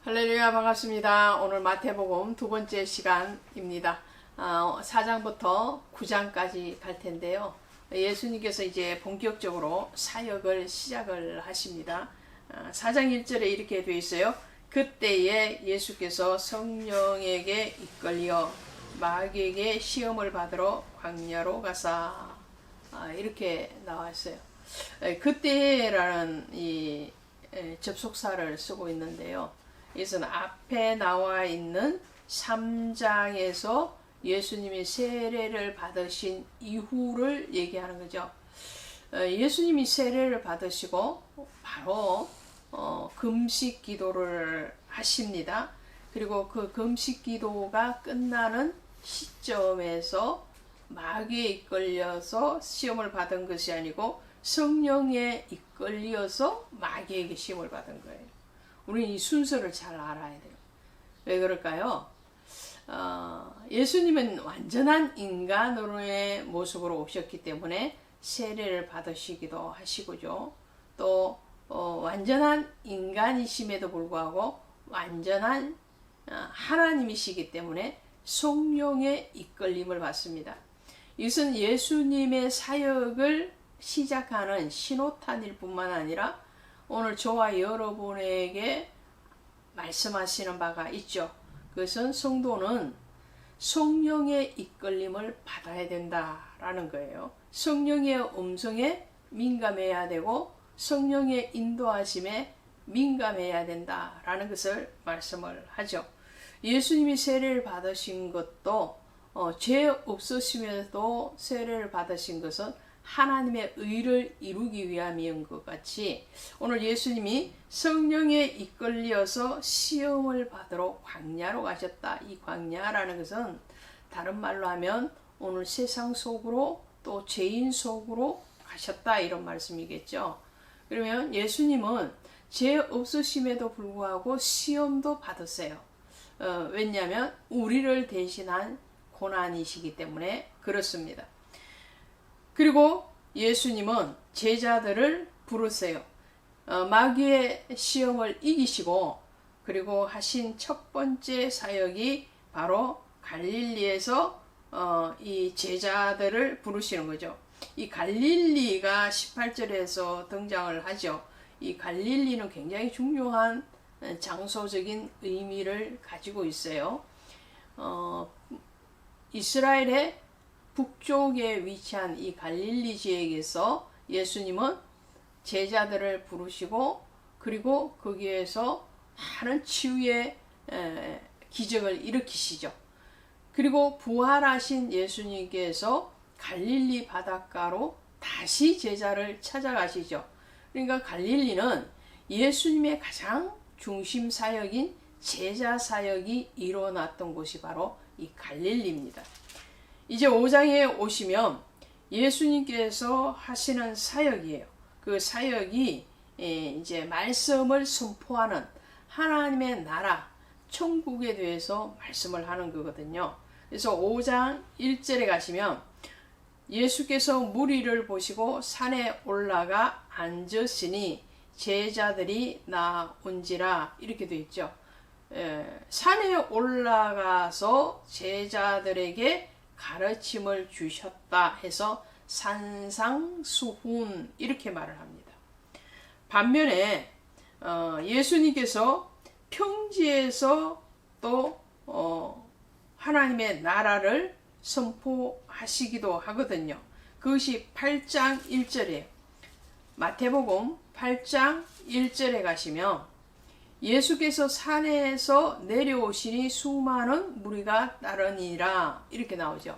할렐루야, 반갑습니다. 오늘 마태복음 두 번째 시간입니다. 4장부터 9장까지 갈 텐데요. 예수님께서 이제 본격적으로 사역을 시작을 하십니다. 4장 1절에 이렇게 되어 있어요. 그때에 예수께서 성령에게 이끌려 마귀에게 시험을 받으러 광야로 가사, 이렇게 나왔어요. 그때라는 이 접속사를 쓰고 있는데요. 이것은 앞에 나와 있는 3장에서 예수님이 세례를 받으신 이후를 얘기하는 거죠. 예수님이 세례를 받으시고 바로 금식 기도를 하십니다. 그리고 그 금식 기도가 끝나는 시점에서 마귀에 이끌려서 시험을 받은 것이 아니고 성령에 이끌려서 마귀에게 시험을 받은 거예요. 우리는 이 순서를 잘 알아야 돼요. 왜 그럴까요? 예수님은 완전한 인간으로의 모습으로 오셨기 때문에 세례를 받으시기도 하시고요. 또 완전한 인간이심에도 불구하고 완전한 하나님이시기 때문에 성령의 이끌림을 받습니다. 이것은 예수님의 사역을 시작하는 신호탄일 뿐만 아니라 오늘 저와 여러분에게 말씀하시는 바가 있죠. 그것은 성도는 성령의 이끌림을 받아야 된다라는 거예요. 성령의 음성에 민감해야 되고 성령의 인도하심에 민감해야 된다라는 것을 말씀을 하죠. 예수님이 세례를 받으신 것도 죄 없으심에도 세례를 받으신 것은 하나님의 의를 이루기 위함인 것 같이 오늘 예수님이 성령에 이끌려서 시험을 받으러 광야로 가셨다. 이 광야라는 것은 다른 말로 하면 오늘 세상 속으로 또 죄인 속으로 가셨다 이런 말씀이겠죠. 그러면 예수님은 죄 없으심에도 불구하고 시험도 받으세요. 왜냐하면 우리를 대신한 고난이시기 때문에 그렇습니다. 그리고 예수님은 제자들을 부르세요. 마귀의 시험을 이기시고 그리고 하신 첫 번째 사역이 바로 갈릴리에서 이 제자들을 부르시는 거죠. 이 갈릴리가 18절에서 등장을 하죠. 이 갈릴리는 굉장히 중요한 장소적인 의미를 가지고 있어요. 이스라엘의 북쪽에 위치한 이 갈릴리 지역에서 예수님은 제자들을 부르시고 그리고 거기에서 많은 치유의 기적을 일으키시죠. 그리고 부활하신 예수님께서 갈릴리 바닷가로 다시 제자를 찾아가시죠. 그러니까 갈릴리는 예수님의 가장 중심 사역인 제자 사역이 일어났던 곳이 바로 이 갈릴리입니다. 이제 5장에 오시면 예수님께서 하시는 사역이에요. 그 사역이 이제 말씀을 선포하는 하나님의 나라, 천국에 대해서 말씀을 하는 거거든요. 그래서 5장 1절에 가시면 예수께서 무리를 보시고 산에 올라가 앉으시니 제자들이 나온지라 이렇게 되어 있죠. 산에 올라가서 제자들에게 가르침을 주셨다 해서 산상수훈 이렇게 말을 합니다. 반면에 예수님께서 평지에서 또 하나님의 나라를 선포하시기도 하거든요. 그것이 8장 1절이에요. 마태복음 8장 1절에 가시면 예수께서 산에서 내려오시니 수많은 무리가 따르니라 이렇게 나오죠.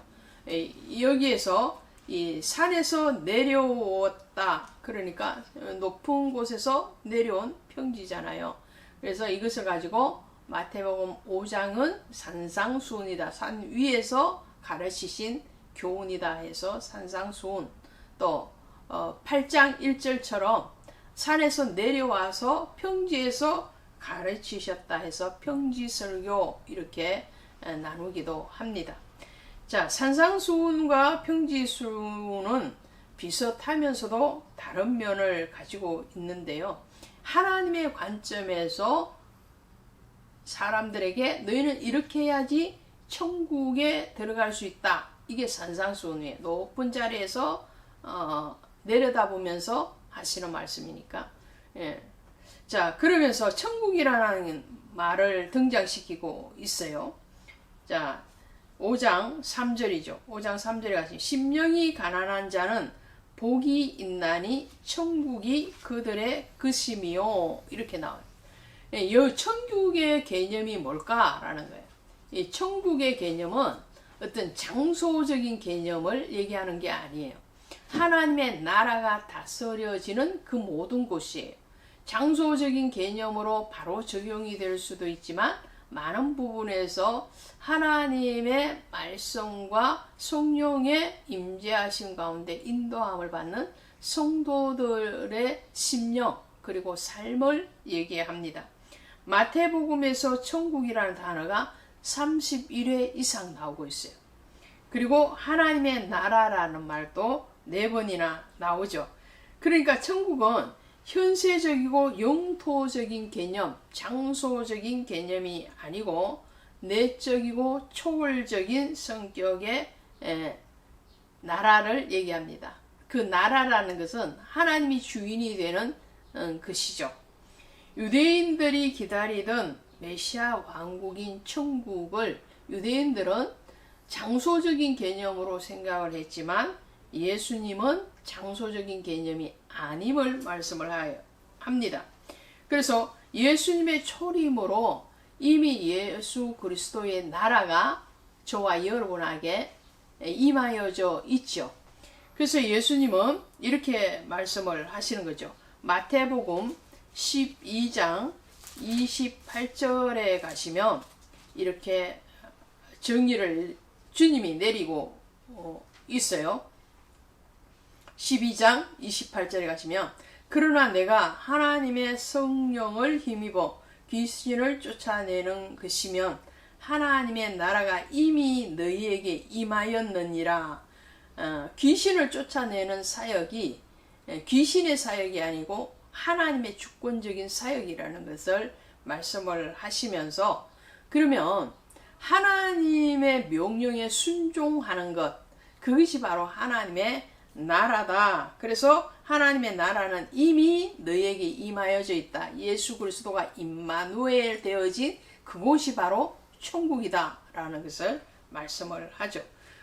여기에서 이 산에서 내려왔다 그러니까 높은 곳에서 내려온 평지잖아요. 그래서 이것을 가지고 마태복음 5장은 산상수훈이다. 산 위에서 가르치신 교훈이다 해서 산상수훈. 또 8장 1절처럼 산에서 내려와서 평지에서 가르치셨다 해서 평지설교 이렇게 나누기도 합니다. 자, 산상수훈과 평지수훈은 비슷하면서도 다른 면을 가지고 있는데요. 하나님의 관점에서 사람들에게 너희는 이렇게 해야지 천국에 들어갈 수 있다. 이게 산상수훈이에요. 높은 자리에서 내려다보면서 하시는 말씀이니까. 예. 자, 그러면서 천국이라는 말을 등장시키고 있어요. 자, 5장 3절이죠. 5장 3절에 가시면 심령이 가난한 자는 복이 있나니 천국이 그들의 것임이요. 이렇게 나와요. 이 천국의 개념이 뭘까라는 거예요. 이 천국의 개념은 어떤 장소적인 개념을 얘기하는 게 아니에요. 하나님의 나라가 다스려지는 그 모든 곳이에요. 장소적인 개념으로 바로 적용이 될 수도 있지만 많은 부분에서 하나님의 말씀과 성령의 임재하심 가운데 인도함을 받는 성도들의 심령 그리고 삶을 얘기합니다. 마태복음에서 천국이라는 단어가 31회 이상 나오고 있어요. 그리고 하나님의 나라라는 말도 4번이나 나오죠. 그러니까 천국은 현세적이고 영토적인 개념, 장소적인 개념이 아니고 내적이고 초월적인 성격의 나라를 얘기합니다. 그 나라라는 것은 하나님이 주인이 되는 것이죠. 유대인들이 기다리던 메시아 왕국인 천국을 유대인들은 장소적인 개념으로 생각을 했지만 예수님은 장소적인 개념이 아님을 말씀을 합니다. 그래서 예수님의 초림으로 이미 예수 그리스도의 나라가 저와 여러분에게 임하여져 있죠. 그래서 예수님은 이렇게 말씀을 하시는 거죠. 마태복음 12장 28절에 가시면 이렇게 정의를 주님이 내리고 있어요. 12장 28절에 가시면 그러나 내가 하나님의 성령을 힘입어 귀신을 쫓아내는 것이면 하나님의 나라가 이미 너희에게 임하였느니라. 귀신을 쫓아내는 사역이 귀신의 사역이 아니고 하나님의 주권적인 사역이라는 것을 말씀을 하시면서 그러면 하나님의 명령에 순종하는 것 그것이 바로 하나님의 나라다. 그래서 하나님의 나라는 이미 너희에게 임하여져 있다. 예수 그리스도가 임마누엘 되어진 그곳이 바로 천국이다 라는 것을 말씀을 하죠.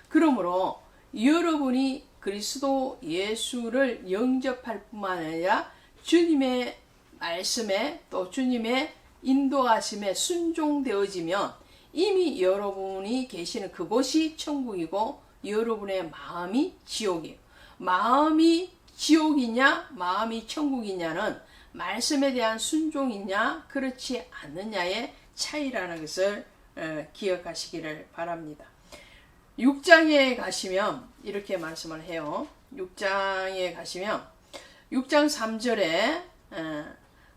그러므로 여러분이 그리스도 예수를 영접할 뿐만 아니라 주님의 말씀에 또 주님의 인도하심에 순종되어지면 이미 여러분이 계시는 그곳이 천국이고 여러분의 마음이 지옥이에요. 마음이 지옥이냐 마음이 천국이냐는 말씀에 대한 순종이냐 그렇지 않느냐의 차이라는 것을 기억하시기를 바랍니다. 6장에 가시면 이렇게 말씀을 해요. 6장에 가시면 6장 3절에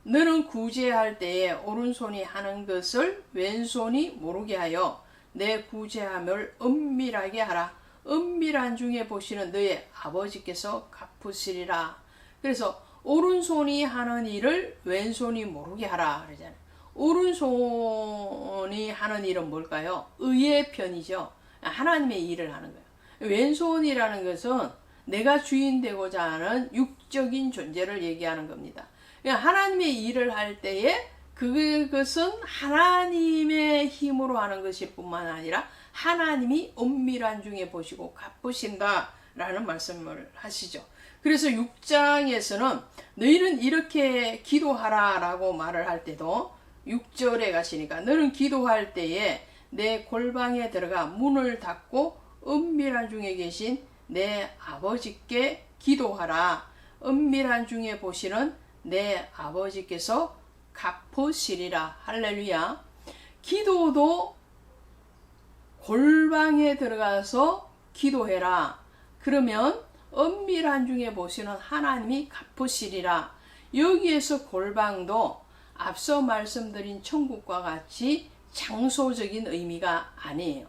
너는 구제할 때에 오른손이 하는 것을 왼손이 모르게 하여 내 구제함을 은밀하게 하라. 은밀한 중에 보시는 너의 아버지께서 갚으시리라. 그래서 오른손이 하는 일을 왼손이 모르게 하라 그러잖아요. 오른손이 하는 일은 뭘까요? 의의 편이죠. 하나님의 일을 하는 거예요. 왼손이라는 것은 내가 주인 되고자 하는 육적인 존재를 얘기하는 겁니다. 하나님의 일을 할 때에 그것은 하나님의 힘으로 하는 것일 뿐만 아니라 하나님이 은밀한 중에 보시고 갚으신다라는 말씀을 하시죠. 그래서 6장에서는 너희는 이렇게 기도하라라고 말을 할 때도 6절에 가시니까 너는 기도할 때에 내 골방에 들어가 문을 닫고 은밀한 중에 계신 내 아버지께 기도하라. 은밀한 중에 보시는 내 아버지께서 갚으시리라. 할렐루야. 기도도 골방에 들어가서 기도해라. 그러면 은밀한 중에 보시는 하나님이 갚으시리라. 여기에서 골방도 앞서 말씀드린 천국과 같이 장소적인 의미가 아니에요.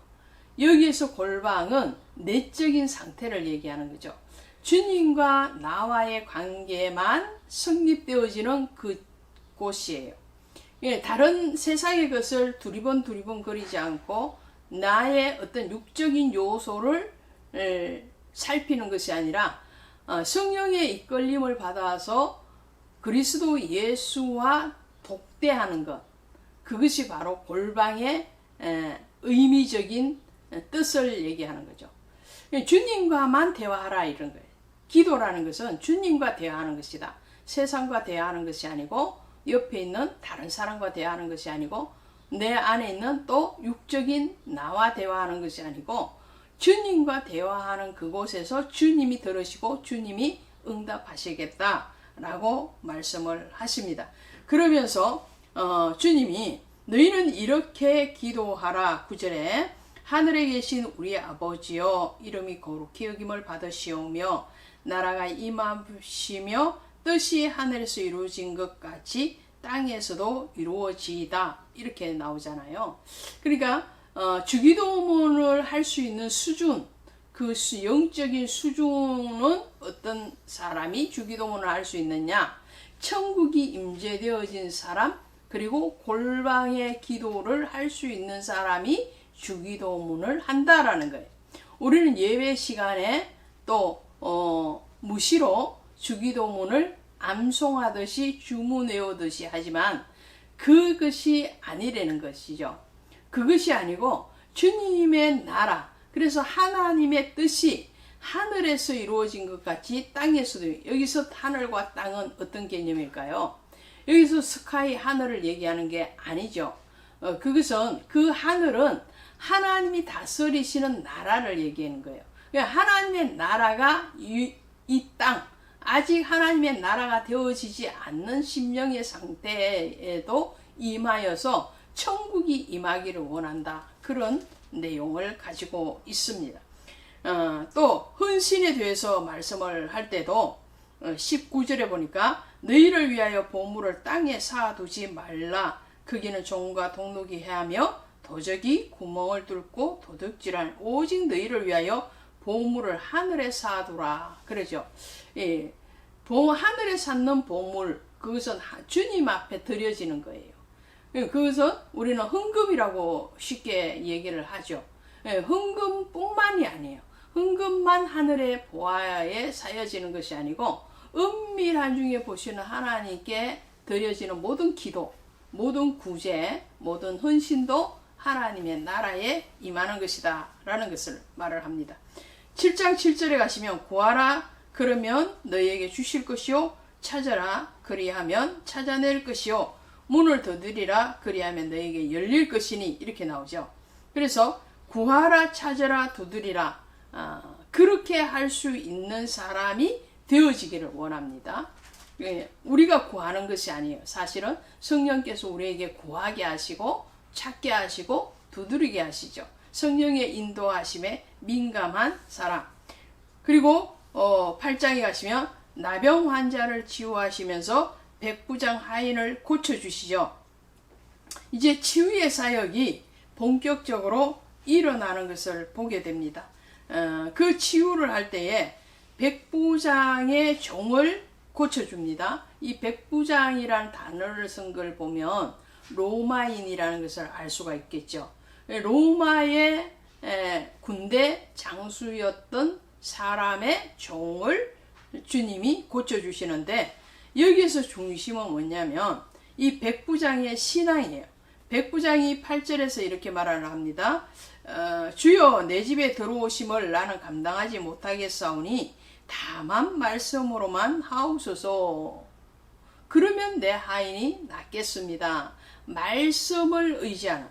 여기에서 골방은 내적인 상태를 얘기하는 거죠. 주님과 나와의 관계만 성립되어지는 그 곳이에요. 예, 다른 세상의 것을 두리번 거리지 않고 나의 어떤 육적인 요소를 살피는 것이 아니라 성령의 이끌림을 받아서 그리스도 예수와 독대하는 것, 그것이 바로 골방의 의미적인 뜻을 얘기하는 거죠. 주님과만 대화하라 이런 거예요. 기도라는 것은 주님과 대화하는 것이다. 세상과 대화하는 것이 아니고 옆에 있는 다른 사람과 대화하는 것이 아니고 내 안에 있는 또 육적인 나와 대화하는 것이 아니고 주님과 대화하는 그곳에서 주님이 들으시고 주님이 응답하시겠다라고 말씀을 하십니다. 그러면서 주님이 너희는 이렇게 기도하라. 9절에 하늘에 계신 우리 아버지여 이름이 거룩히 여김을 받으시오며 나라가 임하시며 뜻이 하늘에서 이루어진 것 같이 땅에서도 이루어지이다. 이렇게 나오잖아요. 그러니까 주기도문을 할 수 있는 수준, 그 영적인 수준은 어떤 사람이 주기도문을 할 수 있느냐? 천국이 임재되어진 사람, 그리고 골방의 기도를 할 수 있는 사람이 주기도문을 한다라는 거예요. 우리는 예배 시간에 또 무시로 주기도문을 암송하듯이 주문 외우듯이 하지만 그것이 아니라는 것이죠. 그것이 아니고 주님의 나라, 그래서 하나님의 뜻이 하늘에서 이루어진 것 같이 땅에서도, 여기서 하늘과 땅은 어떤 개념일까요? 여기서 스카이 하늘을 얘기하는 게 아니죠. 그것은 그 하늘은 하나님이 다스리시는 나라를 얘기하는 거예요. 그러니까 하나님의 나라가 이 땅, 아직 하나님의 나라가 되어지지 않는 심령의 상태에도 임하여서 천국이 임하기를 원한다. 그런 내용을 가지고 있습니다. 또 헌신에 대해서 말씀을 할 때도 19절에 보니까 너희를 위하여 보물을 땅에 쌓아두지 말라. 거기는 종과 독록이 해하며 도적이 구멍을 뚫고 도둑질한 오직 너희를 위하여 보물을 하늘에 쌓아두라. 그러죠. 예, 하늘에 쌓는 보물, 그것은 주님 앞에 드려지는 거예요. 그것은 우리는 헌금이라고 쉽게 얘기를 하죠. 예, 헌금뿐만이 아니에요. 헌금만 하늘의 보화에 쌓여지는 것이 아니고 은밀한 중에 보시는 하나님께 드려지는 모든 기도, 모든 구제, 모든 헌신도 하나님의 나라에 임하는 것이다 라는 것을 말을 합니다. 7장 7절에 가시면 구하라 그러면 너희에게 주실 것이요 찾아라 그리하면 찾아낼 것이요 문을 두드리라 그리하면 너희에게 열릴 것이니 이렇게 나오죠. 그래서 구하라 찾아라 두드리라 그렇게 할 수 있는 사람이 되어지기를 원합니다. 우리가 구하는 것이 아니에요. 사실은 성령께서 우리에게 구하게 하시고 찾게 하시고 두드리게 하시죠. 성령의 인도하심에 민감한 사람. 그리고 8장에 가시면 나병 환자를 치유하시면서 백부장 하인을 고쳐주시죠. 이제 치유의 사역이 본격적으로 일어나는 것을 보게 됩니다. 그 치유를 할 때에 백부장의 종을 고쳐줍니다. 이 백부장이라는 단어를 쓴 걸 보면 로마인이라는 것을 알 수가 있겠죠. 로마의 군대 장수였던 사람의 종을 주님이 고쳐주시는데 여기에서 중심은 뭐냐면 이 백부장의 신앙이에요. 백부장이 8절에서 이렇게 말을 합니다. 주여 내 집에 들어오심을 나는 감당하지 못하겠사오니 다만 말씀으로만 하옵소서. 그러면 내 하인이 낫겠습니다. 말씀을 의지하는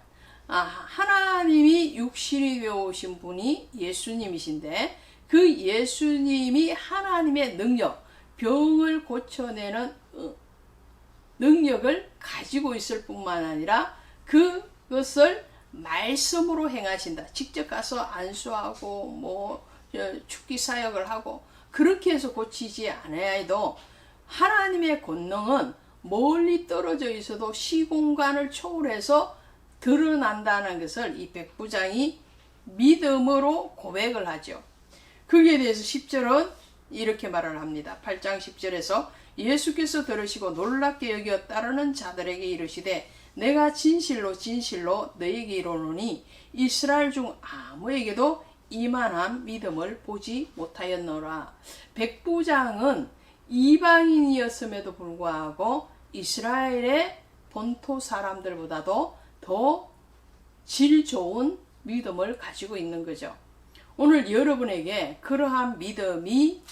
하나님이 육신이 되어 오신 분이 예수님이신데 그 예수님이 하나님의 능력, 병을 고쳐내는 능력을 가지고 있을 뿐만 아니라 그것을 말씀으로 행하신다. 직접 가서 안수하고 축기 사역을 하고 그렇게 해서 고치지 않아야 해도 하나님의 권능은 멀리 떨어져 있어도 시공간을 초월해서 드러난다는 것을 이 백부장이 믿음으로 고백을 하죠. 거기에 대해서 10절은 이렇게 말을 합니다. 8장 10절에서 예수께서 들으시고 놀랍게 여겨 따르는 자들에게 이르시되 내가 진실로 진실로 너에게 이르노니 이스라엘 중 아무에게도 이만한 믿음을 보지 못하였노라. 백부장은 이방인이었음에도 불구하고 이스라엘의 본토 사람들보다도 더 질 좋은 믿음을 가지고 있는 거죠. 오늘 여러분에게 그러한 믿음이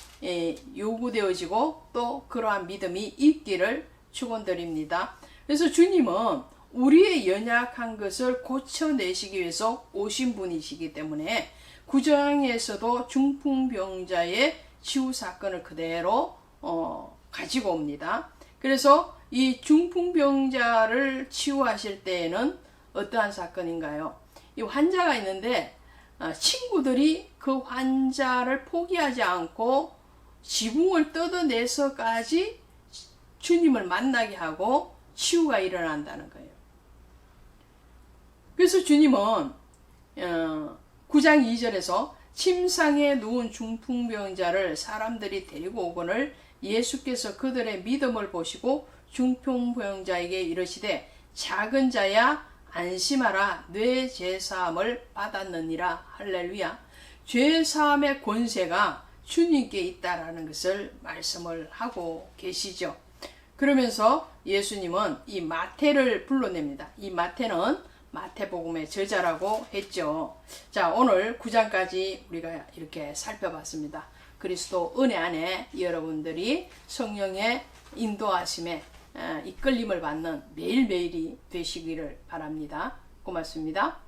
요구되어지고 또 그러한 믿음이 있기를 축원드립니다. 그래서 주님은 우리의 연약한 것을 고쳐내시기 위해서 오신 분이시기 때문에 9장에서도 중풍병자의 치유 사건을 그대로 가지고 옵니다. 그래서 이 중풍병자를 치유하실 때에는 어떠한 사건인가요? 이 환자가 있는데 친구들이 그 환자를 포기하지 않고 지붕을 뜯어내서까지 주님을 만나게 하고 치유가 일어난다는 거예요. 그래서 주님은 9장 2절에서 침상에 누운 중풍병자를 사람들이 데리고 오거늘 예수께서 그들의 믿음을 보시고 중풍병자에게 이르시되 작은 자야 안심하라 뇌 죄사함을 받았느니라. 할렐루야. 죄사함의 권세가 주님께 있다라는 것을 말씀을 하고 계시죠. 그러면서 예수님은 이 마태를 불러냅니다. 이 마태는 마태복음의 저자라고 했죠. 자, 오늘 9장까지 우리가 이렇게 살펴봤습니다. 그리스도 은혜 안에 여러분들이 성령의 인도하심에 이끌림을 받는 매일매일이 되시기를 바랍니다. 고맙습니다.